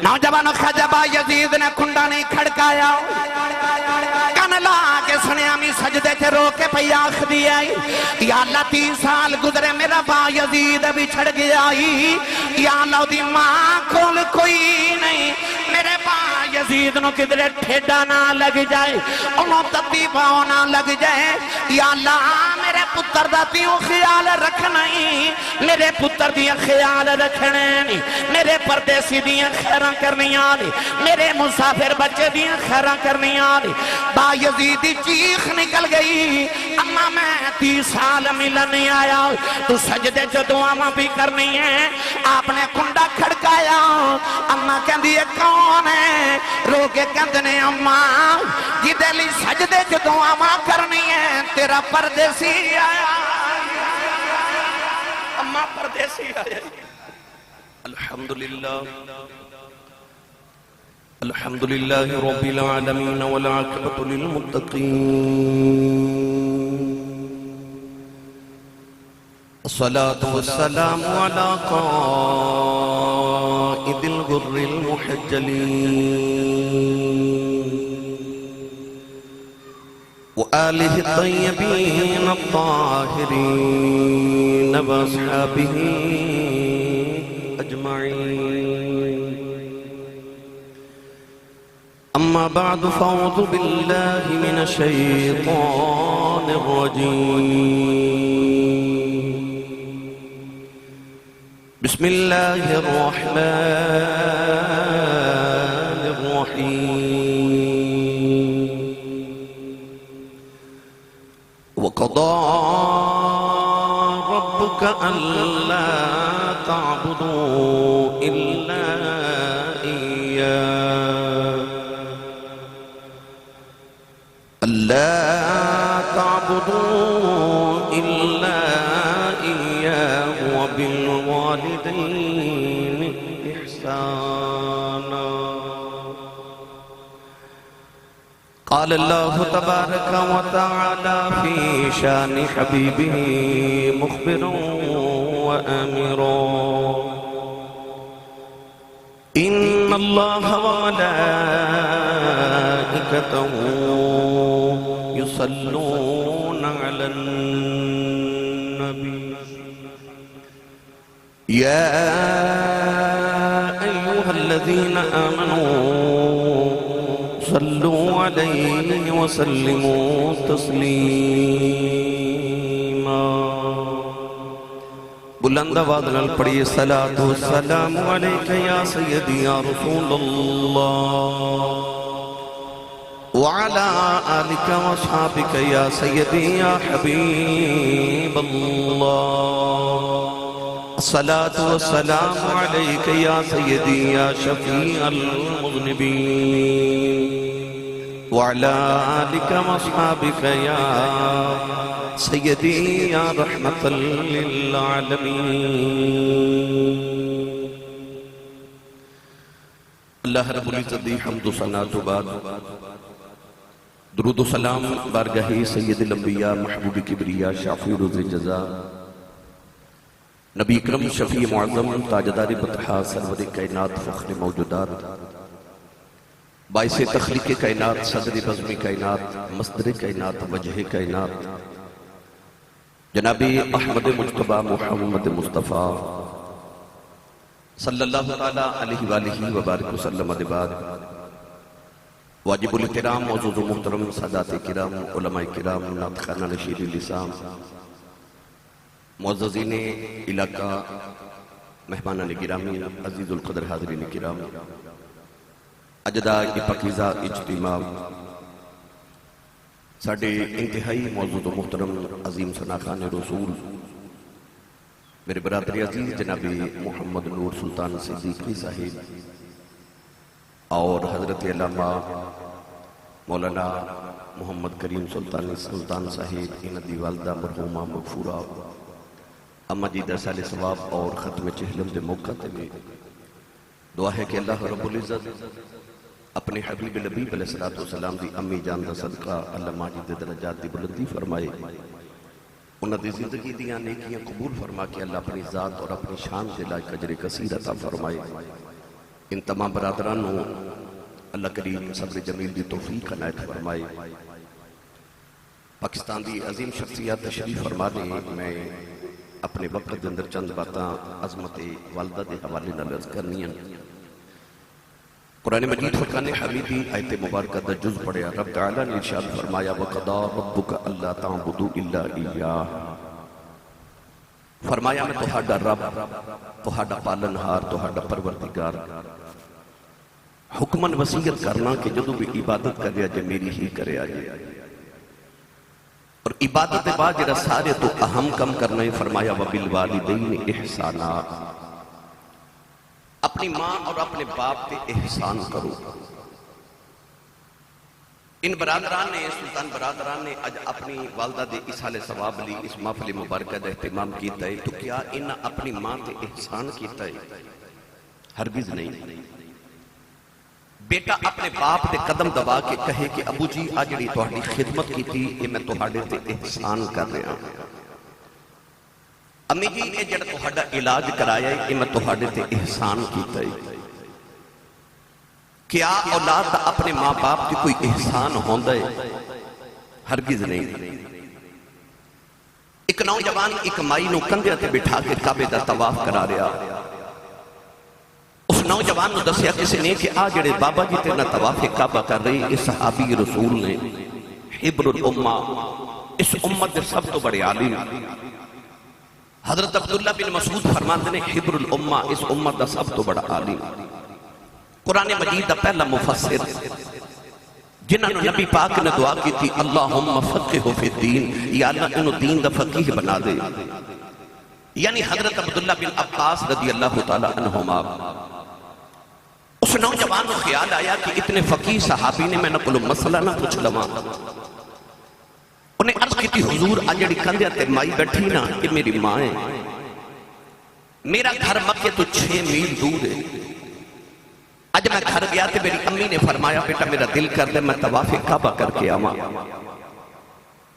نوجوان خجبہ یزید نے کنڈا نہیں کھڑکایا کن لا کے سنیا میں سجدے تھے رو کے پہ آخ دیا یا اللہ 3 سال گزرے میرا با یزید بھی چھڑ گیا یا اللہ دی ماں کھول کوئی نہیں میرے با یزید نو کدرے ٹھیڈا نہ لگ جائے انہوں تبی باؤ نہ لگ جائے یا اللہ میرے پتر دا تیوں خیال رکھنا ہی میرے پتر دیا خیال رکھنے نہیں میرے پردیسی دیا خیران کرنی آلی میرے مسافر بچے دیا خیران کرنی آلی با یزیدی چیخ نکل گئی اما میں 30 سال ملن نہیں آیا تو سجدے جو دعا بھی کرنی ہے آپ نے کنڈا کھڑکایا اما کہن دیئے کون ہے رو کے کہندنے اما جدے لی سجدے جو دعا کرنی ہے تیرا پردیسی آیا اما پردیسی آیا الحمدللہ رب العالمین والعاقبۃ للمتقین الصلاة والسلام على قائد الغر المحجلين وآله الطيبين الطاهرين وأصحابه أجمعين أما بعد فأعوذ بالله من الشيطان الرجيم بسم الله الرحمن الرحيم وقضى ربك ألا تعبدوا إلا إياه ألا تعبدوا إلا إياه وبالوالدين إحسانا قال الله تبارك وتعالى في شان حبيبه مخبرا وآمرا إن الله وملائكته يصلون على النبي يا أيها الذين آمنوا صلوا عليه وسلموا تسليما بلند آواز نال پڑھیے صلاۃ والسلام علیک یا سیدی یا رسول اللہ وعلى آلك واصحابك يا سيدي يا حبيب الله الصلاة والسلام عليك يا سيدي يا شفيع المذنبين وعلى آلك واصحابك يا سيدي يا رحمة للعالمين اللہ رب العزت دی حمد و ثنا تو بعد درود و سلام بارگاہ سید الانبیاء محبوب کبریاء شافی روز جزا نبی اکرم شفیع معظم تاجدار بطحا سرور کائنات فخر موجودات باعث تخلیق کائنات صدر بزم کائنات مصدر کائنات وجہ کائنات جناب احمد مجتبہ محمد مصطفیٰ صلی اللہ علیہ وآلہ وبارک وسلم بعد واجب الاحترام معزز و محترم سادات کرام علماء کرام ناطقان نشیر لسان معززین علاقہ مہمانان گرامی عزیز القدر حاضرین کرام اجداء پاکیزہ اجتماع ساڑھے انتہائی معزز و محترم عظیم ثناخان رسول میرے برادر عزیز جناب محمد نور سلطان صدیقی صاحب اور حضرت علامہ مولانا محمد کریم سلطان صاحب انہی والدہ مرحومہ مغفورہ اما جی درسال ثواب اور ختم چہلم دے موقع میں دعا ہے کہ اللہ رب العزت اپنے حبیب لبیب علیہ السلام دی امی جان دا صدقہ اللہ ماجد درجات دی بلندی فرمائے انہاں دی زندگی دیاں نیکیاں قبول فرما کے اللہ اپنی ذات اور اپنی شان سے لائق اجر کثیر عطا فرمائے ان تمام برادران اللہ کریم صبر جمیل دی توفیق عنایت فرمائے۔ پاکستان دی عظیم شخصیات تشریف فرما دیں۔ میں اپنے وقت اندر چند باتاں عظمت والدہ دے حوالے نال عرض کرنی ہیں۔ قرآن مجید فرقان حمیدی آیت مبارکہ دا جز پڑھیا، رب تعالیٰ نے ارشاد فرمایا وَقَضَىٰ رَبُّكَ أَلَّا تَعْبُدُوا إِلَّا إِيَّاهُ، فرمایا میں تہاڈا رب، تہاڈا پالنہار، تہاڈا پروردگار حکمن وصیت کرنا کہ جدو بھی عبادت کریا جے میری ہی کرے آجے، اور عبادت بعد جڑا سارے تو اہم کم کرنا ہے، فرمایا وَبِالْوَالِدَيْنِ إِحْسَانًا، اپنی ماں اور اپنے باپ پہ احسان کرو۔ ان برادران نے، سلطان برادران نے آج اپنی والدہ دے اسحال ثواب لی، اس محفل مبارکہ دا اہتمام کیتا ہے، تو کیا انہاں اپنی ماں تے احسان کیتا ہے؟ ہرگز نہیں۔ بیٹا اپنے باپ دے قدم دبا کے کہے کہ ابو جی آج جڑی تہاڈی خدمت کی تھی یہ میں تہاڈے تے احسان کر رہا ہوں، امی جی یہ جڑا تہاڈا علاج کرایا ہے یہ میں تہاڈے تے احسان کیتا ہے۔ کیا اولاد اپنے ماں باپ کی کوئی احسان ہوندا ہے؟ ہرگز نہیں۔ ایک نوجوان ایک مائی نو کندھے تے بٹھا کے کعبے دا طواف کرا رہا، اس نوجوان نو دسیا کسی نے کہ آ جڑے بابا جی تے نہ طواف کعبہ کر رہے، اس صحابی رسول نے، حبر الامہ، اس امت دے سب تو بڑے عالم حضرت عبداللہ بن مسعود فرماتے ہیں حبر الامہ، اس امت دا سب تو بڑا عالم، قرآن مجید دا پہلا مفسر، جنہاں نے نبی پاک نے دعا کی تھی اللہم فقہ فی الدین، یا اللہ انہوں دین دا فقیہ بنا دے، یعنی حضرت عبداللہ بن عباس رضی اللہ تعالیٰ عنہما۔ اس نوجوان کو خیال آیا کہ اتنے فقیہ صحابی نے میں نہ کلو مسئلہ نہ پوچھ لواں، انہیں عرض کی تھی حضور آجڑی کندھے تے مائی بیٹھی نا کہ میری ماں ہے، میرا گھر مکے تو 6 میل دور ہے، آج میں گھر گیا تے میری امی نے فرمایا بیٹا میرا دل کر لے میں طواف کعبہ کر کے آواں،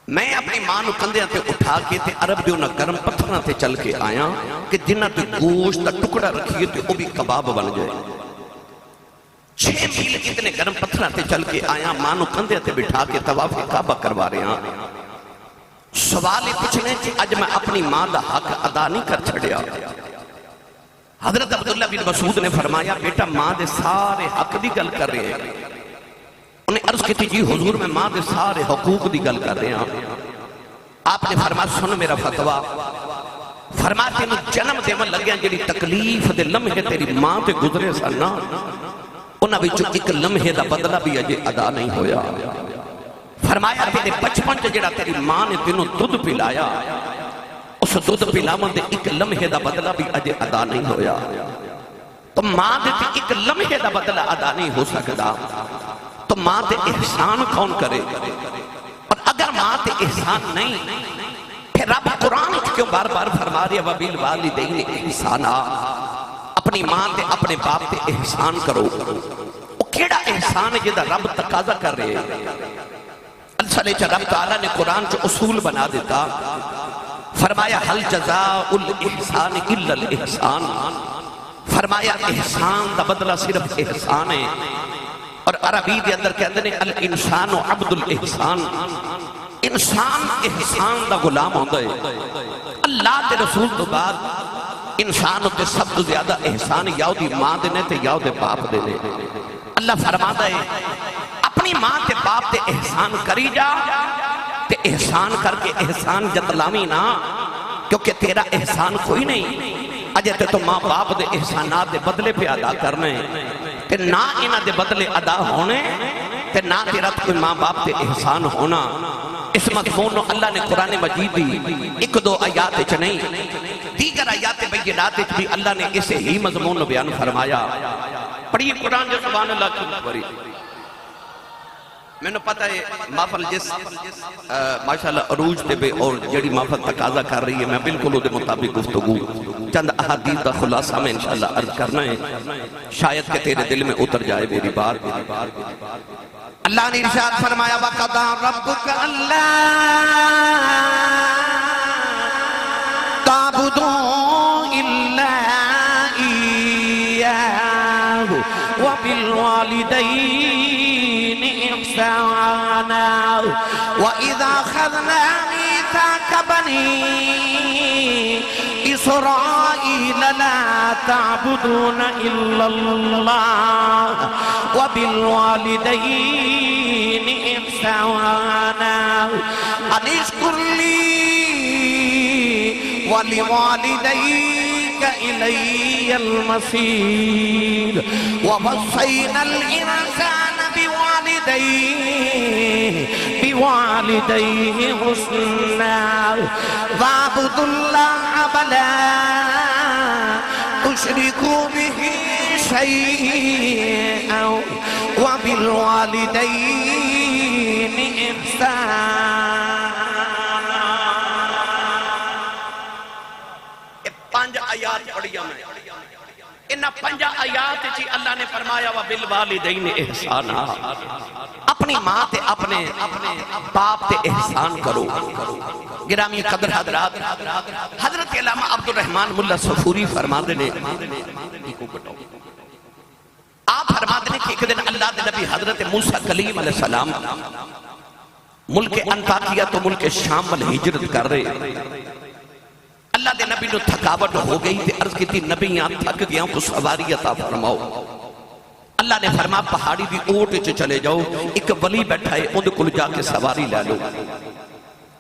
میں اپنی ماں نو کندھے تے اٹھا کے تے عرب دیو نہ گرم پتھراں تے چل کے آیا کہ جنہ تے گوشت دا ٹکڑا رکھیے تے وہ بھی کباب بن جائے، 6 میل اتنے گرم پتھراں تے چل کے آیا، ماں نو کندھے تے بٹھا کے طواف کعبہ کروا رہے ہیں۔ سوال پوچھنے کہ اج میں اپنی ماں دا حق ادا نہیں کر چھڑیا۔ حضرت عبداللہ بن مسعود نے فرمایا بیٹا ماں دے سارے حق دی گل کر رہے ہیں، انہیں عرض کی تھی جی حضور میں ماں دے سارے حقوق دی گل کر رہے ہیں۔ آپ نے فرمایا سن میرا فتویٰ، فرمایا تینوں جنم دیون لگیا جڑی تکلیف دے لمحے تیری ماں تے گزرے سنا، انہاں وچوں ایک لمحے دا بدلہ بھی اجے ادا نہیں ہویا۔ فرمایا تیرے بچپن چ جڑا تیری ماں نے تینوں دودھ پلایا، اس دودھ پلاون دے ایک لمحے دا بدلہ بھی اجے ادا نہیں ہویا، تو ماں دے ایک لمحے دا بدلہ ادا نہیں ہو سکتا، تو ماں دے احسان کون کرے؟ اور اگر ماں دے احسان نہیں پھر رب قرآن کیوں بار بار فرما رہا وَبِالْوَالِدَيْنِ إِحْسَانًا، اپنی ماں تے اپنے باپ تے احسان کرو۔ وہ کیڑا احسان ہے جدہ رب تقاضا کر رہے ہیں؟ اصل رب تعالیٰ نے قرآن جو اصول بنا دیتا، فرمایا حل جزاء الاحسان الا الاحسان، فرمایا احسان دا بدلہ صرف احسان ہے، اور عربی دے اندر کہتے ہیں الانسان عبد الاحسان، انسان احسان دا غلام ہوتا ہے۔ اللہ دے رسول تو بعد انسان تے سب تو زیادہ احسان یا دی ماں دے نے تے یا دے باپ دے نے۔ اللہ فرماتا ہے اپنی ماں تے باپ تے احسان کری جا، تے احسان کر کے احسان جتلامی نہ، کیونکہ تیرا احسان کوئی نہیں، اجے تے تو ماں باپ دے احسانات دے بدلے پہ ادا کرنے، تے نہ انہ دے بدلے ادا ہونے، تے نہ تیرا کوئی ماں باپ دے احسان ہونا۔ اس مضمون اللہ نے قرآن مجید دی 1-2 آیات چ نہیں، دیگر آیات بینات چ بھی اللہ نے اسے ہی مضمون بیان فرمایا۔ پڑھیے قرآن جو سبحان اللہ کی بری، میں نے پتا ہے محفل جس ماشاءاللہ عروج تے بے اور جڑی محفل تقاضا کر رہی ہے، میں بالکل دے مطابق گفتگو چند احادیث دا خلاصہ میں انشاءاللہ عرض کرنا ہے، شاید کہ تیرے دل میں اتر جائے میری بات۔ اللہ نے ارشاد فرمایا وَقَضَىٰ رَبُّكَ أَلَّا تَعْبُدُوا إِلَّا إِيَّاهُ وبالوالدين إحسانا وإذا أخذنا ميثاق بني إسرائيل لا تعبدون إلا الله وبالوالدين إحسانا أن اشكر لي ولوالديك إلي المصير ووصينا الإنسان بوالديه حسنا واعبدوا الله ولا تشركوا به شيئا وبالوالدين إحسانا. پانچ آیات پڑھیا میں انہا پنجا آیات چی اللہ نے فرمایا وَبِالْوَالِدَيْنِ احسانا اپنی ماں تے اپنے باپ تے احسان کرو. گرامی قدر حضرات حضرت علامہ عبدالرحمن ملا صفوری فرما دینے آپ فرما دینے کہ ایک دن اللہ دے نبی حضرت موسیٰ کلیم علیہ السلام ملک انطاکیہ تو ملک شام میں ہجرت کر رہے. اللہ دے نبی نو تھکاوٹ ہو گئی تے عرض کی تھی نبی یہاں تھک گیا کو سواری عطا فرماؤ. اللہ نے فرما پہاڑی دی اوٹ چ چلے جاؤ ایک ولی بیٹھا ہے اندھ کل جا کے سواری لے لو.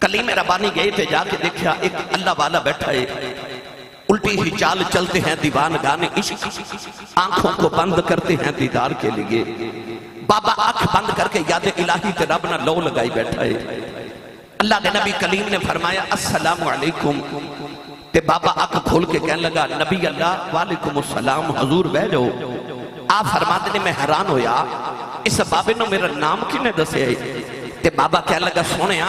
کلیم ربانی گئے تھے جا کے دیکھا ایک اللہ والا بیٹھا ہے الٹی ہی چال چلتے ہیں دیوان گانے عشق آنکھوں کو بند کرتے ہیں دیدار کے لیے. بابا آنکھ بند کر کے یاد الہی تے رب نہ لو لگائی بیٹھا ہے. اللہ دے نبی کلیم نے فرمایا السلام علیکم تے بابا آنکھ کھول کے کہنے لگا نبی اللہ وعلیکم السلام حضور بہ جاؤ. آپ فرما دینے میں حیران ہویا اس بابے نو میرا نام کینے دسے ہے تے بابا کہنے لگا سونے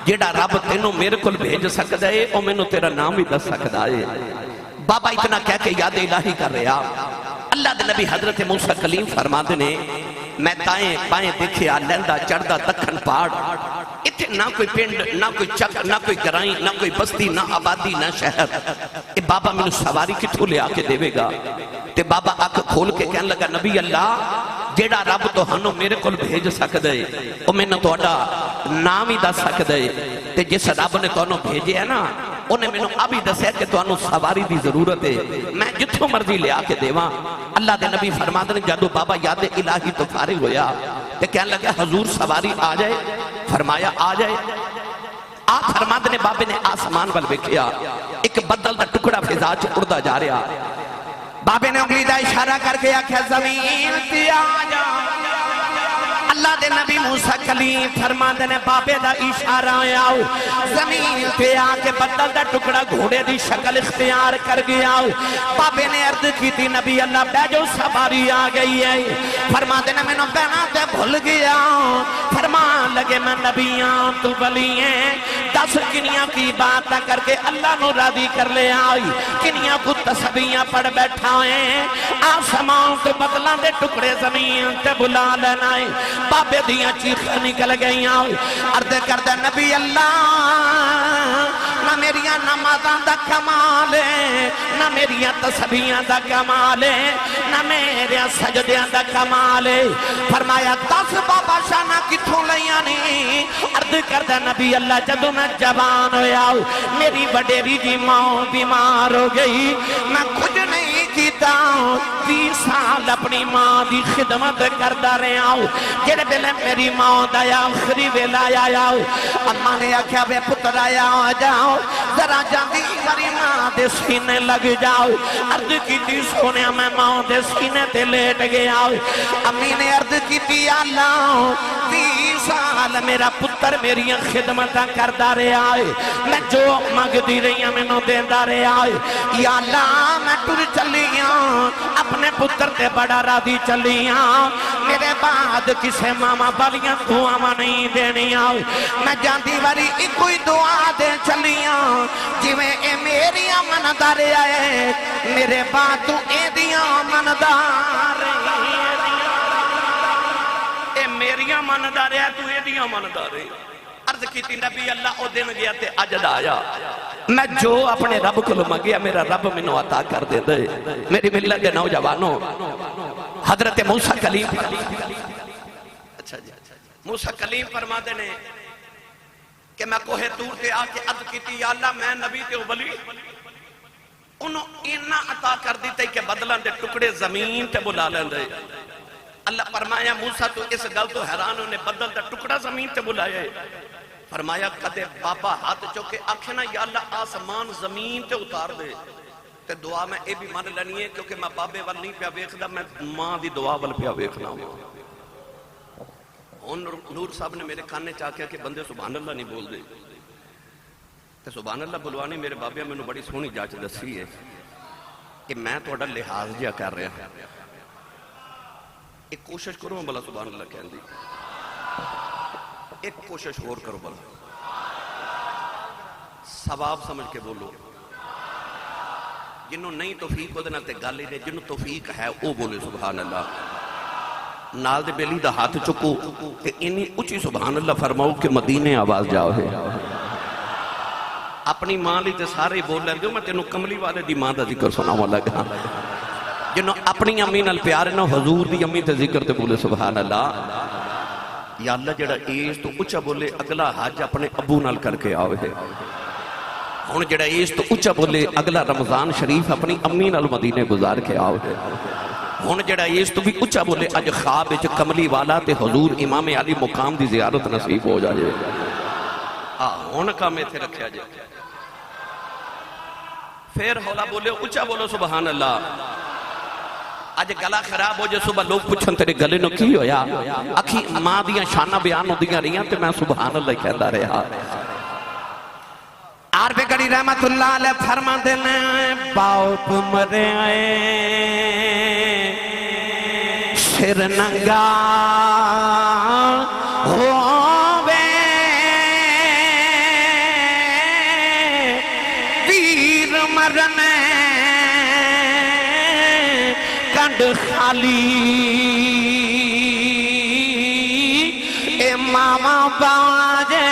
جیڑا رب تینوں میرے کل بھیج سکتا ہے او میں نو تیرا نام ہی دس سکتا ہے. بابا اتنا کہہ کے یاد الہی کر رہا. اللہ دے نبی حضرت موسیٰ کلیم فرما دینے میں تائیں بائیں دیکھیا لیندہ چڑھدا دکھن پہاڑ اتھے نہ کوئی پنڈ نہ کوئی چک نہ کوئی گرائیں نہ کوئی بستی نہ آبادی نہ شہر. اے بابا میں نے سواری کتھوں لے آکے دے گا تے بابا آنکھ کھول کے کہنے لگا نبی اللہ جیڑا رب تو ہنو میرے کل بھیج سکتا ہے او میں نے تو اڈا نام ہی دس سکتا ہے تے جس رب نے تو انہوں بھیجے ہے نا انہیں میں نے اب ہی دسے کہ تو انہوں سواری دی ضرورت ہے میں جتھوں مرضی لے آکے دیواں. اللہ دے نبی فرما دے جادو بابا یاد الہی تو فارغ ہویا تے کہنے لگا حضور سواری آ جائے. فرمایا آ جائے. آپ فرما دے بابے نے آسمان وال بیکھیا ایک بدل دا ٹکڑا فضا چ اڑدا جا رہا. بابے نے انگلی دا اشارہ کر کے آکھیا زمین تے آ جا. اللہ دے نبی موسیٰ کلیم فرما دینے بابے دا اشارہ آؤ زمین تے آکے بدل دا ٹکڑا گھوڑے دی شکل اختیار کر گیا. بابے نے عرض کی تھی نبی اللہ بیجو سواری آ گئی ہے. فرما دینے میں نو بہنا تے بھول گیا. فرما لگے میں نبیاں تو بلی ہیں 10 کنیاں کی بات کر کے اللہ نو راضی کر لے آئی. کنیاں کو تسبیحاں پڑھ بیٹھا ہیں آسمان تو بدلاں دے ٹکڑے زمین تے بلا لینا ہے. بابے دیاں چیخیں نکل گئی عرض کردہ نبی اللہ نہ میریاں نمازاں دا کمال ہے نہ میریاں تسبیحاں دا کمال ہے نہ میریاں سجدیاں دا کمال ہے. فرمایا 10 بابا شانہ کتھوں لیاں نہیں. عرض کردہ نبی اللہ جدو میں جوان ہویا میری وڈیری جی ماں بیمار ہو گئی میں کچھ نہیں کیتا 20 سال اپنی ماں دی خدمت کردہ رہا ہوں. جڑے بلے میری ماں دایا آخری ویلا آیا اماں نے آکھیا بے پتر آیا آ جاؤ ذرا جاندی میری ماں دے سینے لگ جاؤ. عرض کی تھی سونے میں ماں دے سینے تے لیٹ گیا. امی نے عرض کی تھی اللہ 20 سال میرا پتر میری خدمتاں کردہ رہا ہے میں جو مانگ دی رہی ہیں میں نو دیندہ رہا ہے. یا اللہ میں ٹر چلیاں اپنے پتر تے بڑا راضی چلیاں میرے بعد کسے ماما بالیاں دعاواں نہیں دینیاں. میں جاندی واری ایک کوئی دعا دے چلیاں جویں اے میریاں مندار آئے میرے بعد تو اے دیاں مندار اے میریاں مندار ہے تو اے دیاں مندار ہے. عرض کی تھی نبی اللہ او دن گیا تے اجد آیا میں جو اپنے رب کو منگیا میرا رب مینوں عطا کر دے دے. میری ملت دے نوجوانوں حضرت موسیٰ کلیم اچھا جی موسیٰ کلیم فرما دینے کہ میں کوہ طور تے آ کے عرض کیتی یا اللہ میں نبی تے ولی انہوں اینا عطا کر دیتے کہ بدلن دے ٹکڑے زمین تے بلا لیں دے. اللہ فرمایا موسیٰ تو اس گل تو حیران ہونے بدل دا ٹکڑا زمین تے بلائے. فرمایا کدے بابا ہاتھ چوکے آکھنا یا اللہ آسمان زمین تے اتار دے. تے دعا میں اے بھی مان لنی ہے کیونکہ میں بابے وال نہیں پیا ویکھدا میں ماں دی دعا وال پیا ویکھنا ہوں. نور صاحب نے میرے کانے چاہ کیا کہ بندے سبحان اللہ نہیں بول دے. تے سبحان اللہ بلوانی میرے بابے میں نے بڑی سونی جاچ دسی ہے کہ میں توڑا لحاظ جا کر رہا ہوں. ایک کوشش کرو بلا سبحان اللہ کہن دی. ایک کوشش اور کرو بلا ثواب سمجھ کے بولو. جنہوں نہیں توفیق ہو دینا تے گالی دے جنہوں توفیق ہے وہ بولے سبحان اللہ. نال دے بیلی دا ہاتھ چکو کہ انہی اچھی سبحان اللہ فرماؤ کہ مدینے آواز جاؤ ہے. اپنی ماں لی تے سارے بول لیں دیو میں تینوں کملی والے دی ماں دا ذکر سناؤں لگا. جنہوں اپنی امی نال پیارے نہ حضور دی امی تے ذکر تے بولے سبحان اللہ. یا اللہ جڑا ایس تو اچھا بولے اگلا حج اپنے ابو نال کر کے آوے ہے. ہون جڑا ایس تو اچھا بولے اگلا رمضان شریف اپنی امی نال مدینے گزار کے آوے ہے. ہون جڑا ایس تو بھی اچھا بولے اج خواب وچ کملی والا تے حضور امام علی مقام دی زیارت نصیب ہو جائے. ہون کام ایتھے رکھیا جائے. پھر ہولا بولے اچھا بولو سبحان اللہ. آج گلا خراب ہو جائے صبح لوگ پوچھن تیرے گلے نو کی ہویا اکھی ماں دیاں شانہ بیان ہو دیاں رہیاں تے میں سبحان اللہ کہتا رہا. عارف گڑی رحمت اللہ علیہ فرما دینے باپ مرے آئے سر ننگا ہووے ویر مرنے کنڈ خالی اے ماما باجے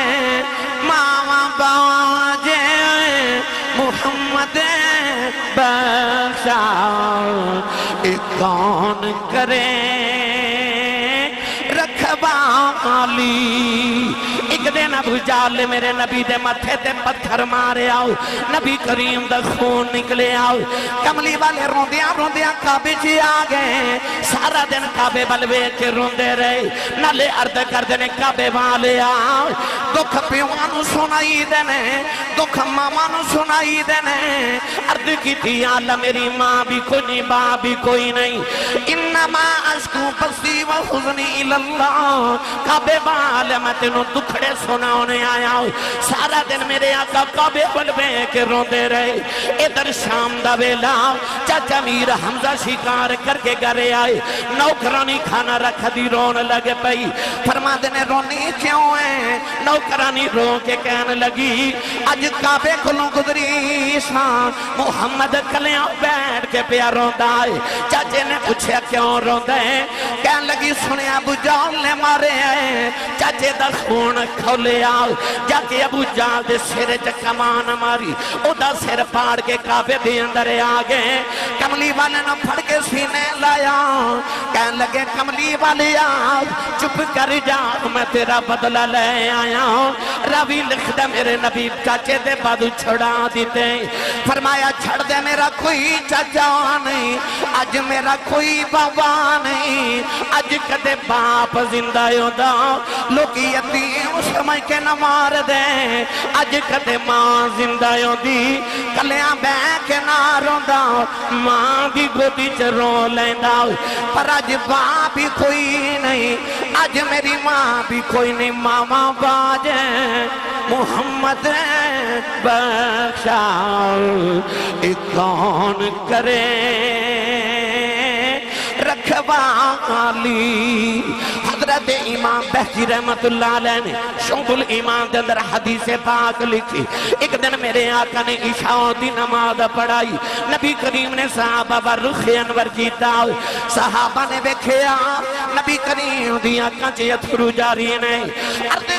ماما باجے محمد بخشا اے کون کرے رکھوالی. ایک دن ابو جال میرے نبی دے متھے تے پتھر مارے آؤ نبی کریم دا خون نکلے آؤ. کملی والے روندیاں روندیاں کعبے چی آگئے سارا دن کعبے بلوے کے روندے رہے نالے عرض کر دینے کعبے والے آؤ. دکھ پیوانو سنائی دینے دکھ مامانو سنائی دینے عرض کی تھی اللہ میری ماں بھی کوئی نہیں باں بھی کوئی نہیں. انما اشکو بسی و حزنی الاللہ. کعبے والے میں تینوں دکھڑے سناؤنے آیا ہوں. سارا دن میرے آقا کعبے بلوے کے روندے رہے. ادھر شام دا ویلا چاچا میر حمزہ شکار کر کے گھرے آئے نوکرانی کھانا رکھ دی رون لگے پئی. فرما دینے رونی کیوں ہے نوکرانی رو کے کہنے لگی اج کعبے کھلوں گزری شان محمد کلیاں بیٹھ کے پیا روندہ ہے. چاچے نے پوچھا کیوں روندہ ہے کہنے لگی سنے ابو جال نے مارے ہیں چاچے دا خون کھولے آؤ جا کے ابو جال دے سر کمان ماری او دا سر پاڑ کے کعبے دے اندر آگے. کملی والے نہ پھڑ کے سینے لایا کہنے لگے کملی والے آؤ چپ کر جا میں تیرا بدلہ لے آیا ہوں. راوی لکھ دے میرے نبی چاچے دے بادو چھڑا دیتے فرمایا چھڑ دے میرا کوئی چاچا نہیں آج میرا کوئی بابا نہیں آج کدے باپ زندہ ہوتا لوکی یتیم سمجھ کے نہ مار دے آج کدے ماں زندہ ہوتی کلیاں بے کے نہ روندا ماں دی گودی چ رو لیندا پر آج باپ بھی کوئی نہیں آج میری ماں بھی کوئی نہیں. ماما باجے محمد بخشا اے کون کرے رکھوالی. حضرت امام بہجی رحمت اللہ علیہ نے شعب الایمان دے اندر حدیث پاک لکھی. ایک دن میرے آقا نے عشاء دی نماز پڑھائی نبی کریم نے صحابہ پر رخ انور کیتا صحابہ نے بیکھیا نبی کریم دی آقا چے اتھرو جاری نے عرض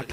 8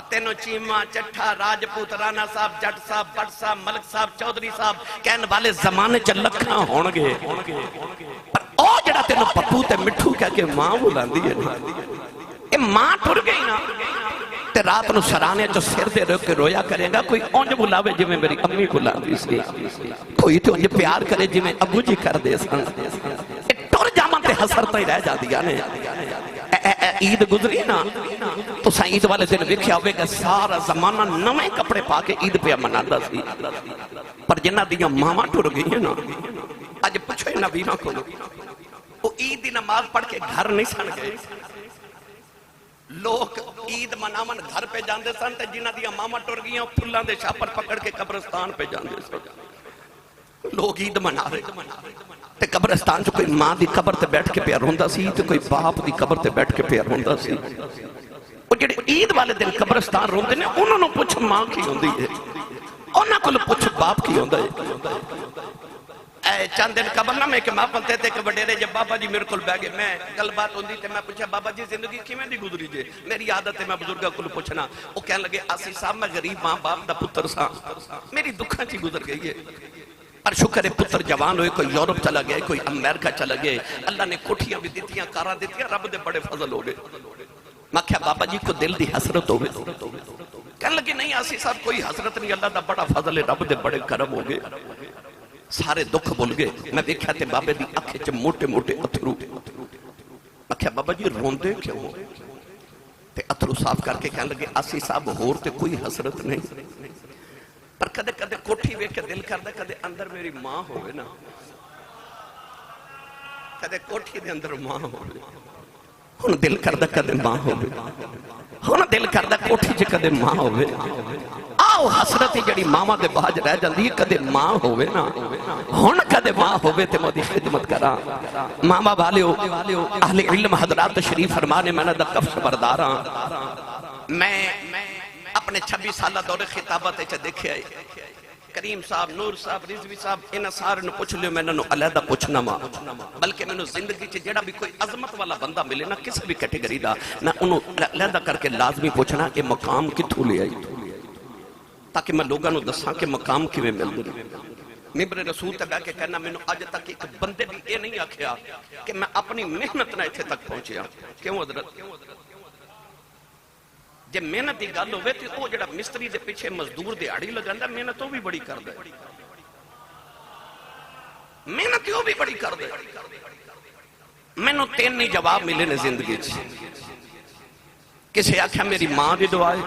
تینوں چیمہ چٹھا راجپوت رانا صاحب جٹ صاحب بٹ صاحب ملک صاحب چودھری صاحب کہنے والے زمانے چ لکھاں ہون گے پر او جڑا تینوں پپو تے مٹھو کہہ کے ماں بلاندی ہے اے ماں ٹر گئی نا تے رات نو سرانے جو سر دے رو کے رویا کرے گا کوئی اونج بلاوے جی میں میری امی بلاندی سی کوئی تو اونج پیار کرے جی میں ابو جی کر دے سن اے ٹر جاواں تے حسرتاں ہی رہ جاندیاں نے عید گزری نا تو سا عید والے دن ویکھیا ہوئے گا سارا زمانہ نویں کپڑے پا کے عید پہ منادا سی پر جنہ دیاں ماما ٹر گئی ہیں نا اج پوچھو نبینا کو وہ عید دی نماز پڑھ کے گھر نہیں سن گئے لوگ عید مناون گھر پہ جاندے سن تے جنہ دیاں ماما ٹر گئیاں پھلاں دے چھاپر پکڑ کے قبرستان پہ جاندے سن لوگ عید منا رہے تے قبرستان جو کوئی ماں دی قبر تے بیٹھ کے پیا روندا سی تے کوئی باپ دی قبر تے بیٹھ کے پیا روندا سی وہ جڑے عید والے دن قبرستان روندے نے انہاں نوں پوچھ ماں کی ہوندی ہے انہاں کول پوچھ باپ کی ہوندا ہے اے چند دن قبل نہ میں کہ ماں پنتے تے کہ وڈیرے جب بابا جی میرے کول بیٹھ گئے میں گل بات ہوندی تے میں پوچھا بابا جی زندگی کیویں دی گزری جے میری عادت ہے میں بزرگاں کول پوچھنا او کہن لگے آسی صاحب میں غریب ماں باپ دا پتر سا میری دکھاں چ گزر گئی ہے پر شکر ہے پتر جوان ہوئے کوئی یورپ چلا گئے کوئی امریکہ چلا گئے اللہ نے کوٹھیاں بھی دیتیاں کاراں دیتیاں رب دے بڑے فضل ہو گئے میں کہا بابا جی کو دل دی حسرت ہو گئے کہنے لگے نہیں آسی صاحب کوئی حسرت نہیں اللہ دا بڑا فضل ہے رب دے بڑے کرم ہو گئے سارے دکھ بھول گئے میں دیکھا تے بابے دی اکھے چ موٹے موٹے اتھرو میں کہا بابا جی روندے کیوں تے اتھرو صاف کر کے کہنے لگے آسی صاحب ہور تے کوئی حسرت نہیں پر کدے کدے کوٹھی ویکھ کے دل کردا کدے اندر میری ماں ہوئے نا کدے کوٹھی دے اندر ماں ہوئے ہن دل کردا کدے ماں ہوئے ہن دل کردا کوٹھی چ کدے ماں ہوئے آؤ حسرت جڑی ماما دے باج رہ جاندی ہے کدے ماں ہوئے نا ہن کدے ماں ہوئے تے میں دی خدمت کراں ماما والیو اہل علم حضرات تشریف فرمانے میں دا کفش بردار ہاں میں اپنے 26 سالہ دور خطابت چا دیکھے آئے کریم صاحب نور صاحب رضوی صاحب انہاں سارے نو پوچھ لیو میں انہاں نو علیحدہ پوچھنا ماں بلکہ میں نو زندگی چ جڑا بھی کوئی عظمت والا بندہ ملے نا کسی بھی کیٹیگری دا نہ انہوں علیحدہ کر کے لازمی پوچھنا کہ مقام کتھوں لے آئی تاکہ میں لوگاں نو دساں کہ مقام کیویں مل دے ممبر رسول تے بیٹھ کے کہنا میں نو اج تک ایک بندے بھی یہ نہیں آکھیا کہ میں اپنی محنت نہ ایتھے تک پہنچیا کیوں حضرت جب محنت دی گل ہوئے تے او جڑا مستری دے پیچھے مزدور دیہاڑی لگاندا محنت او بھی بڑی کردا ہے محنت او بھی بڑی کردا ہے مینوں 3 نہیں جواب ملے نے زندگی وچ کسے آکھیا میری ماں دی دعا ہے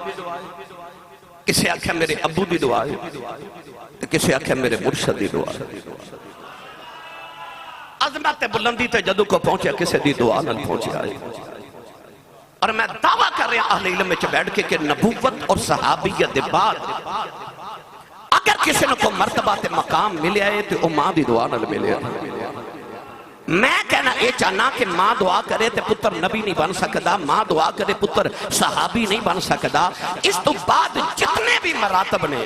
کسے آکھیا میرے ابو دی دعا ہے تے کسے آکھیا میرے مرشد دی دعا ہے عظمت بلندی تے جدوں کو پہنچیا کسے دی دعا نال پہنچیا ہے اور میں دعویٰ کر رہا اہل علم میں بیٹھ کے کہ نبوت اور صحابیت دے بعد اگر کسی نے کو مرتبہ تے مقام ملے آئے تو ماں دی دعا نال ملے آئے میں کہنا یہ چاہنا کہ ماں دعا کرے تے پتر نبی نہیں بن سکدا ماں دعا کرے پتر صحابی نہیں بن سکدا اس تو بعد جتنے بھی مراتب نے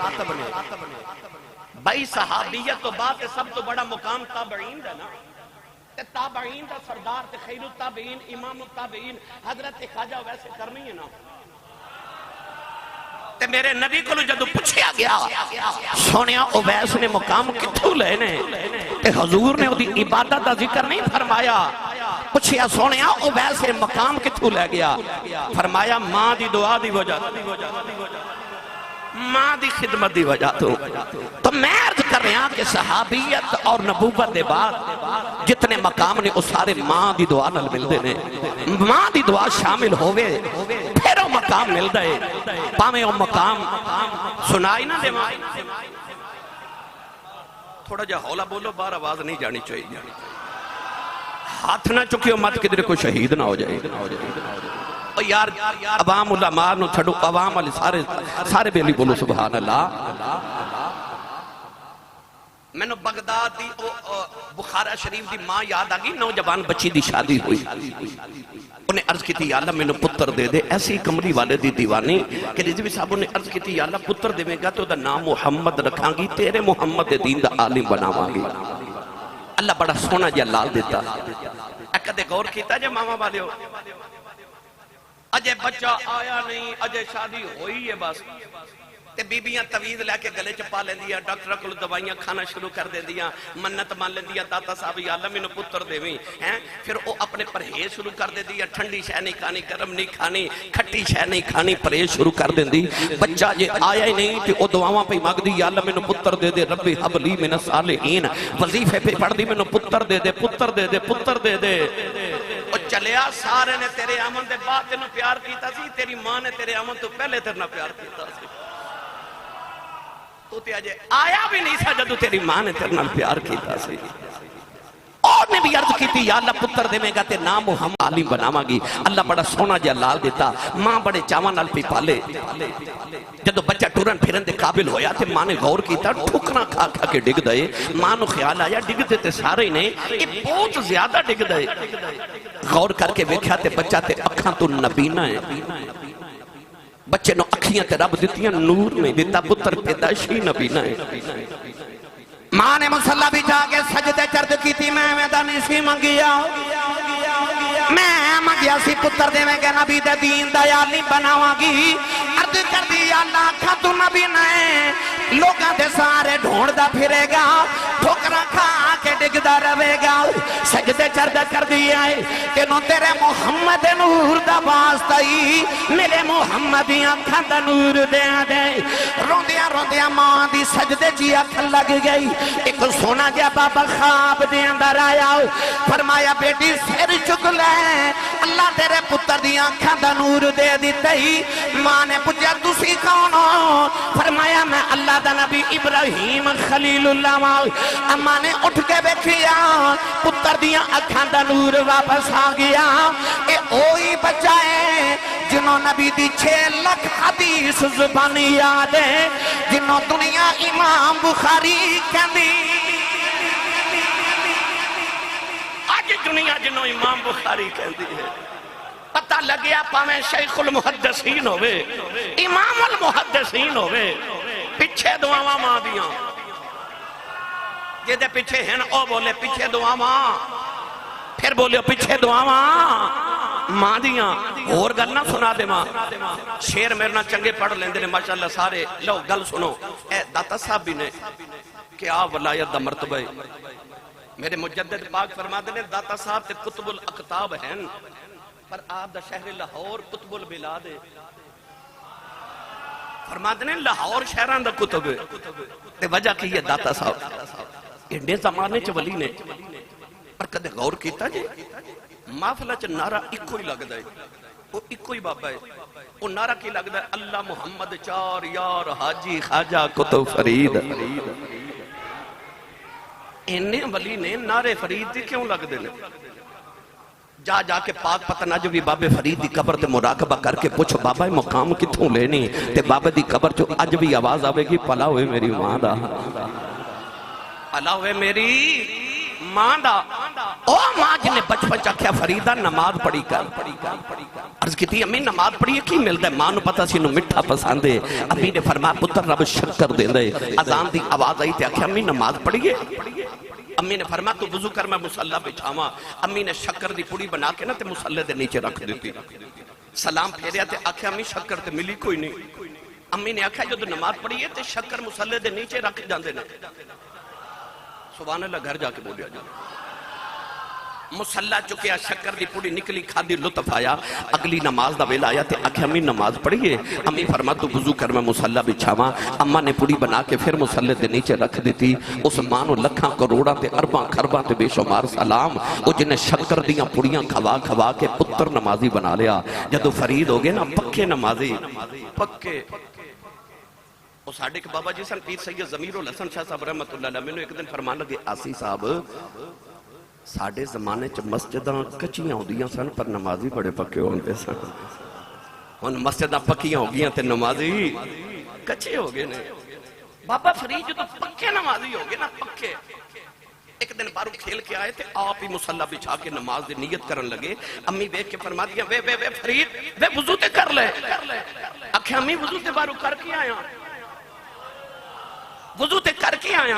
بھائی صحابیت تو بعد سب تو بڑا مقام تابعین ہے نا تابعین دا سردار تے خیر التابعین امام التابعین حضرت خواجہ ویسے کرنی ہے نا تے میرے نبی کو جدو پوچھیا گیا سونیا اویس نے مقام کتھوں لے نے تے حضور نے دی عبادت دا ذکر نہیں فرمایا پوچھیا سونیا اویس نے مقام کتھوں لے گیا فرمایا ماں دی دعا دی وجہ ماں دی خدمت دی وجہ تو میں عرض کر رہا ہوں کہ صحابیت اور نبوت دے بعد جتنے مقام نے اس سارے ماں دی دعا نال مل دے نے ماں دی دعا شامل ہوئے پھر وہ مقام مل دے پاویں وہ مقام سنائی نہ دے ماں تھوڑا جا ہولا بولو باہر آواز نہیں جانی چاہیے ہاتھ نہ چکیو مت کدھر کو شہید نہ ہو جائے یار عوام علماء نو چھڑو عوام علی سارے بیلی بولو سبحان اللہ میں نے بغداد دی بخارا شریف دی ماں یاد آگی نوجوان بچی دی شادی ہوئی انہیں عرض کی تھی یا اللہ میں نے پتر دے دے ایسی کمری والے دی دیوانی کہ رضوی صاحب نے عرض کی تھی یا اللہ پتر دے میں گا تو دا نام محمد رکھاں گی تیرے محمد دین دا عالم بناواں گی اللہ بڑا سونا جا لال دیتا کدے غور کیتا جے ماما والے ہو اجے بچہ آیا نہیں، اجے شادی ہوئی ہے بس تے بیبیاں تویز لے کے گلے چ پا لیندیاں، ڈاکٹر کول دوائیاں کھانا شروع کر دیندیاں، منت مان لیندیاں داتا صاحب یا اللہ مینوں پتر دیویں ہیں، پھر او اپنے پرہیز شروع کر دیندیاں، ٹھنڈی شے نہیں کھانی، گرم نہیں کھانی، کھٹی شے نہیں کھانی، پرہیز شروع کر دیندی۔ بچہ جے آیا ہی نہیں تے او دعاواں پہ مانگدی یا اللہ مینوں پتر دے دے، رب ہب لی من الصالحین، وظیفے پہ پڑھدی مینوں پتر دے دے، پتر دے دے، پتر دے دے۔ او چلیا سارے نے تیرے آمن دے بعد تینوں پیار کیتا سی، تیری ماں نے تیرے آمن تو پہلے تیرے نال پیار کیتا سی، تو تے اجے آیا بھی نہیں سا جدو تیری ماں نے تیرے نال پیار کیتا سی۔ اور نے بھی عرض کیتی یا اللہ پتر دے میں گا تے نام محمد عالم بناواں گی۔ اللہ بڑا سونا جا لال دیتا، ماں بڑے چاواں نال پی پالے۔ جدو بچہ ٹرن پھرن دے قابل ہویا تے ماں نے غور کیتا، ٹھکنا کھا کھا کے ڈگ دے۔ ماں نو خیال آیا ڈگ دے تے سارے نے، یہ بہت زیادہ ڈگ دے۔ غور کر کے ویکھیا تے بچہ تے اکھاں تو نبینا ہے، بچے نو اکھیاں تے رب دیتیاں نور نہیں دیتا، پتر پیدائشی نبینا ہے۔ ماں نے مصلی بچھا کے سجدے چرد کی تھی، میں میدانی سی منگیا، میں منگیا سی پتر دے میں کہ نبی دے دین دا یالی بناواں گی۔ عرض کر دی یا اللہ کھا تو نبی نئے لوگاں دے سارے ڈھونڈ دا پھرے گا، ٹھوکرا کھا کے ڈگ دا روے گا۔ سجدے چرد کر دیا ہے کہ نو تیرے محمد نور دا واسطائی، میرے محمدیاں کھا دا نور دے دے۔ روندیاں روندیاں ماں دی سجدے جی اکھ لگ گئی۔ ایک سونا جا بابا خواب دے اندر آیا، فرمایا بیٹی سر چک لے، اللہ تیرے پتر دی آنکھاں دا نور دے دیتا ہی۔ ماں نے پوچھا تسی کون ہو؟ فرمایا میں اللہ دا نبی ابراہیم خلیل اللہ ماں۔ اماں نے اٹھ کے بیٹھیا، پتر دی آنکھاں دا نور واپس آ گیا۔ اے اوہی بچہ ہے جنہوں نبی دی 6 لاکھ حدیث زبانی یاد ہے، جنہوں دنیا امام بخاری کہندی، آج دنیا جنہوں امام بخاری کہندی ہے۔ پتہ لگیا پاویں شیخ المحدثین ہوئے، امام المحدثین ہوئے، پچھے دعاواں ماں دیاں، جے دے پچھے ہیں او بولے پچھے دعاواں، پھر بولے پچھے دعاواں ماں دیاں۔ اور گل نہ سنا دے ماں، شیر میرے نہ چنگے پڑھ لیندے نے ماشاءاللہ سارے۔ لو گل سنو، اے داتا صاحب بھی نے کیا ولایت دا مرتبہ ہے۔ میرے مجدد پاک فرما دے نے داتا صاحب تے قطب الاقطاب ہیں، پر آپ دا شہر لاہور قطب البلاد ہے۔ فرما دے نے لاہور شہران دا قطب ہے، تے وجہ کی یہ داتا صاحب انڈے زمانے چ ولی نے، پر کدے غور کیتا جی محفلہ چ نعرہ اکو ہی لگدا ہے، وہ اکو ہی بابا ہے۔ وہ نعرہ کی لگدا ہے اللہ محمد چار یار حاجی خواجہ قطب فرید۔ انہیں ولی نے نعرے فرید دی کیوں لگ دے نے؟ جا جا کے پاک پتہ نجوی بابے فرید دی قبر تے مراقبہ کر کے پوچھو بابا مقام کتھوں لینی تے بابے دی قبر چو اج بھی آواز آوے گی پلا ہوئے میری ماں دا، پلا ہوئے میری ماں دا۔ او ماں جنہیں بچپن چاکھیا فریدہ نماز پڑھی کر، عرض کی تھی امی نماز پڑھی کی ملتا ہے؟ ماں نو پتہ سی نو مٹھا پسند ہے۔ امی نے فرمایا پتر رب شکر دے دے۔ اذان دی آواز آئی تے آکھیا امی نماز پڑھیے؟ امی نے فرمایا تو وضو کر میں مصلی بچھاواں۔ امی نے شکر دی پوڑی بنا کے نا تے مصلی دے نیچے رکھ دیتی، سلام پھیریا تے آکھیا امی شکر تے ملی کوئی نہیں۔ امی نے آکھیا جو نماز پڑھیے تے شکر مصلی دے نیچے رکھ جاندے نا۔ سبحان اللہ گھر جا کے بولیا جا، مصلی چکیا شکر دی پوڑی نکلی کھادی لطف آیا۔ اگلی نماز دا ویلا آیا تے آکھیا امی نماز پڑھیے؟ امی فرما تو وضو کر میں مصلی بچھاواں۔ اماں نے پوڑی بنا کے پھر مصلی دے نیچے رکھ دیتی۔ اس ماں نو لکھاں کروڑاں تے ارباں خرباں تے بے شمار سلام، او جنہیں شکر دیاں پوڑیاں کھوا کھوا کے پتر نمازی بنا لیا۔ جدو فرید ہو گئے نا پکے نمازی، پکے۔ وہ ساڑھے کے بابا جی سن پیر سید ضمیر الحسن شاہ صاحب رحمت اللہ علیہ میں نے ایک دن فرمان لگے آسی صاحب ساڑھے زمانے چ مسجداں کچیاں ہو دیاں سن پر نمازی بڑے پکے ہوندے سن۔ ان مسجداں پکیاں ہو گیاں تے نمازی کچے ہو گئے نے۔ بابا فرید جو تو پکے نمازی ہو گئے نا پکے۔ ایک دن بارو کھیل کے آئے تھے آپ ہی مصلی بچھا کے نماز دی نیت کرن لگے۔ امی بیٹھ کے فرما دیا وے فرید وے وضو تے کر لے۔ آکھے امی وضو تے بارو کر کے آیا، وضو تے کر کے آیا۔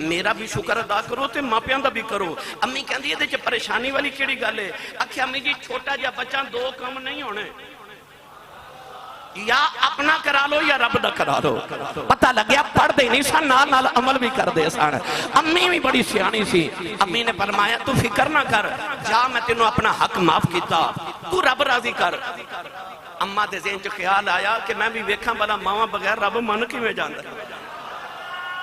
میرا بھی شکر ادا کرو تے ماپیاں دا بھی کرو. امی کہندی ہے تے پریشانی والی کیڑی گل ہے؟ آکھیا امی جی چھوٹا جا بچہ دو کام نہیں ہونے, یا اپنا کرا لو یا رب دا کرا لو. پتہ لگیا پڑھ دے نہیں سن, نال نال عمل بھی کر دے سن. امی بھی بڑی سیانی سی. امی نے فرمایا تو فکر نہ کر, جا میں تینوں اپنا حق معاف کیتا, تو رب راضی کر. اماں دے ذہن چ خیال آیا کہ میں بھی ویکھاں بلا ماواں بغیر رب من کیویں جاندا.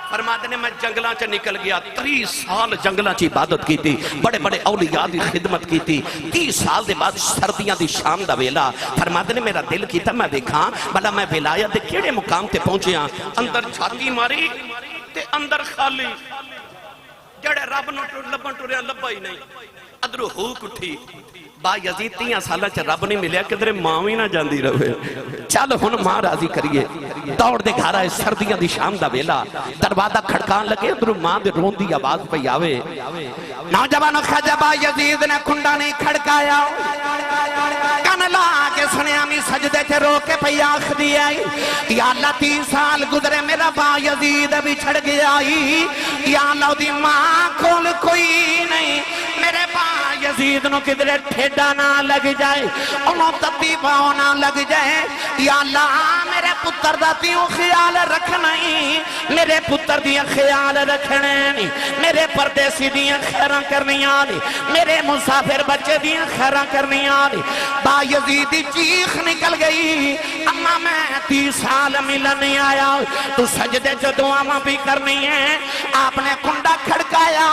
فرماتے نے میں جنگلاں چ نکل گیا, 30 سال جنگلاں چ عبادت کی تھی, بڑے بڑے اولیاء دی خدمت کی تھی. 30 سال دے بعد سردیاں دی شام دا ویلا, فرماتے نے میرا دل کیتا میں دیکھاں بلا میں ولایت دے کیڑے مقام تے پہنچیاں. اندر چھاتی ماری تے اندر خالی, جڑے رب نو لبن ٹریا لبا ہی نہیں. ادھروں ہوک اٹھی, با یزید 30 سالاں چ رب نہیں ملیا, کدھر ماں بھی نہ جاندی رہے. چل ہن ماں راضی کریے. دوڑ دے گھر آئے, سردیاں دی شام دا ویلا, دروازہ کھڑکان لگے, ادھروں ماں دے رون دی آواز پئی آوے. نوجوانوں خواجہ با یزید نے کھنڈا نہیں کھڑکایا, کن لا کے سنیا می سجدے تے رو کے پئی آکھدی آئی, یا اللہ 30 سال گزرے میرا با یزید بھی چھڑ گیا, یا اللہ دی ماں کول کوئی نہیں, میرے با یزید نو کدھرے ٹھیڈا نہ لگ جائے, انہوں تتی پاؤں نہ لگ جائے. یا اللہ میرے پتر دا تیوں خیال رکھنا ہی, میرے پتر دیا خیال رکھنے نہیں, میرے پردیسی دیا خیران کرنی آنی, میرے مسافر بچے دیا خیران کرنی آنی. با یزیدی چیخ نکل گئی, اما میں 30 سال ملن نہیں آیا, تو سجدے جو دعاواں بھی کرنی ہے. آپ نے کنڈا کھڑکایا,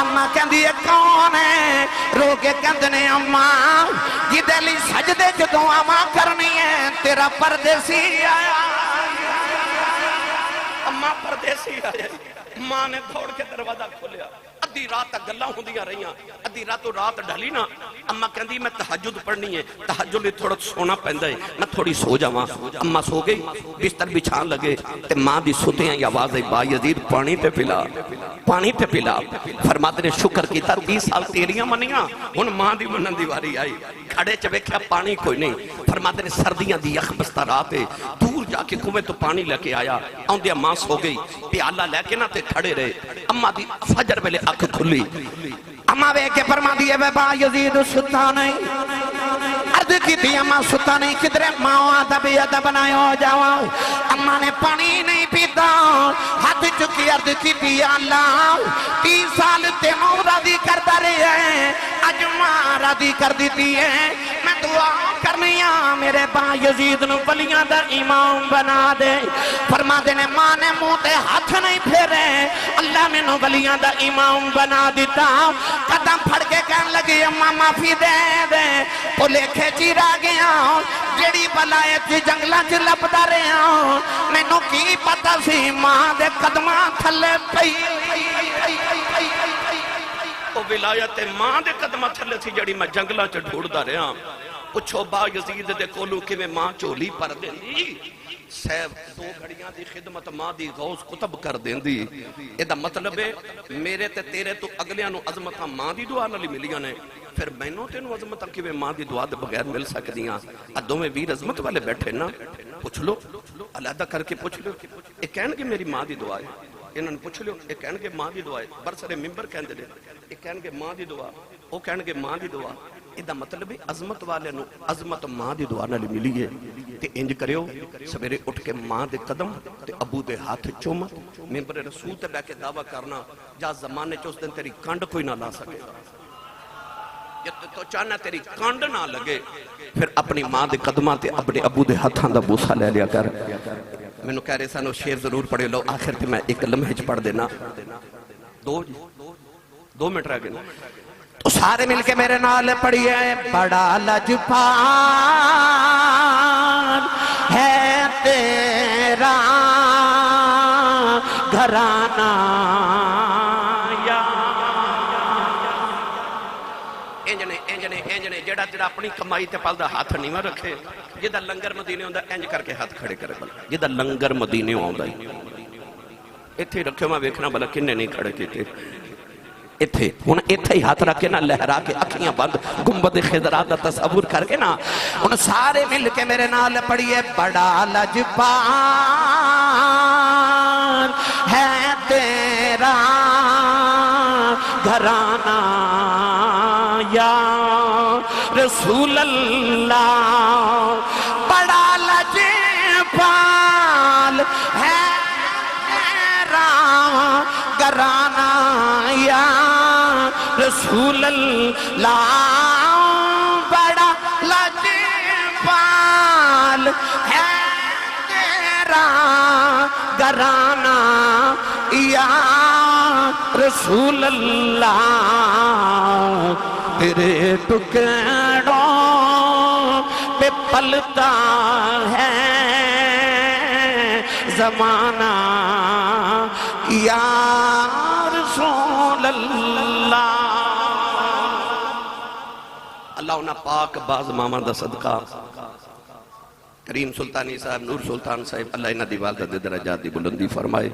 اما کہندی ہے کون ہے؟ رو کے کہندنے اماں جدے لی سجدے جو دعاواں کرنی ہے, تیرا پردیسی آیا. اماں پردیسی آیا. ماں نے دوڑ کے دروازہ کھولیا. ادھی رات تک گلاں ہوندیاں رہیاں, ادھی راتوں رات ڈھلی نا. اماں کہندی میں تہجد پڑھنی ہے, تہجد لئی تھوڑا سونا پیندا ہے, میں تھوڑی سو جاواں. اماں سو گئی, بستر بچھان لگے تے ماں دی سوتیاں کی آواز آئی, با یزید پانی تے پلا, پانی تے پلا. فرماتے نے شکر کیتا 30 سال تیریاں منیاں, ہن ماں دی منن دی واری آئی. کھڑے چ ویکھیا پانی کوئی نہیں. فرماتے نے سردیاں دی یخ بستہ رات ہے, دور جا کے کنویں تو پانی لے کے آیا. آندیا ماں سو گئی, پیالہ لے کے نہ تے کھڑے رہے. اماں دی فجر ویلے اکھ کھلی. اما وے کے فرما دیئے وے با یزید ستا نہیں, عرض کی تھی اما ستا نہیں, کدھرے ماں دبی ادب نہ ہو جاؤں. اما نے پانی نہیں پیتا, ہاتھ چکی عرض کی تھی اللہ 30 سال تینوں راضی کرتا رہے ہیں, اج ماں راضی کر دیتی ہے. میں دعا کرنیاں میرے با یزید نو ولیاں دا امام بنا دے. فرما دینے ماں نے منہ تے ہاتھ نہیں پھیرے, اللہ میں نو ولیاں دا امام بنا دیتا. قدم پھڑ کے کہن لگی اماں معافی دے دے, پلے کھیچی را گیا, جیڑی بلائے تھی جنگلہ چ لپدا رہا, میں نو کی پتا سی ماں دے قدماں تھلے پئی. او ولایت ماں دے قدماں تھلے تھی جڑی میں جنگلاں چ ڈھونڈدا رہا. پوچھو با یزید دے کولوں کیویں ماں چولی پر دیندی, سیب 2 گھڑیاں دی خدمت ماں دی غوث کتب کر دیندی. اے دا مطلب ہے میرے تے تیرے تو اگلیاں نو عظمتاں ماں دی دعا نال ملیاں نے, پھر مینوں تینوں عظمتاں کیویں ماں دی دعا دے بغیر مل سکدیاں؟ دوویں ویر عظمت والے بیٹھے نا, پوچھ لو, علیحدہ کر کے پوچھ لو. اے کہن کہ میری ماں دی دعا ہے, انہاں نے پوچھ لو, اے کہن کہ ماں دی دعا ہے. برسر ممبر کہندے نے, اے کہن کہ ماں دی دعا, او کہن کہ ماں دی دعا. ادا مطلب ہے عظمت والے نو عظمت ماں دی دعا نال ملی ہے. تے انج کریو سویرے اٹھ کے ماں دے قدم تے ابو دے ہاتھ چوم, ممبر رسول تے بیٹھ کے دعویٰ کرنا جا زمانے چ اس دن تیری کنڈ کوئی نہ لا سکے, تو چاہنا تیری کنڈ نہ لگے. پھر اپنی ماں دے قدماں تے اپنے ابو دے ہاتھاں دا بوسا لے لیا کر. مینوں کہہ رہے سانو شعر ضرور پڑھے لو, آخر تے میں ایک لمحے چ پڑھ دینا. 2 منٹ رہ گئے. تو سارے مل کے میرے نال پڑھیے, بڑا لجپال ہے تیرا گھرانہ یا. انجنے جڑا تیرا اپنی کمائی تے پل دا ہاتھ نہیں میں رکھے, جدہ لنگر مدینے ہوندہ انج کر کے ہاتھ کھڑے کرے بلا, جدہ لنگر مدینے ہوندہ ایتھے رکھے میں ویکھنا بلا کنے نہیں کھڑے کیتے. ایتھے ہن ایتھے ہی ہاتھ رکھ کے نا لہرا کے اکھیاں بند گنبد خضرا دا تصور کر کے نا ہن سارے مل کے میرے نال پڑھیے, بڑا لجپال ہے گھرانہ یا رسول اللہ بڑا لجپال ہے گھرانہ یا رسول اللہ بڑا لجپال ہے تیرا گھرانہ یا رسول اللہ تیرے ٹکڑوں پہ پلتا ہے زمانہ یا رسول اللہ اللہ انہاں پاک باز ماما دا صدقہ کریم سلطانی صاحب نور سلطان صاحب اللہ انہاں دی والدہ دے درجات دی بلندی فرمائے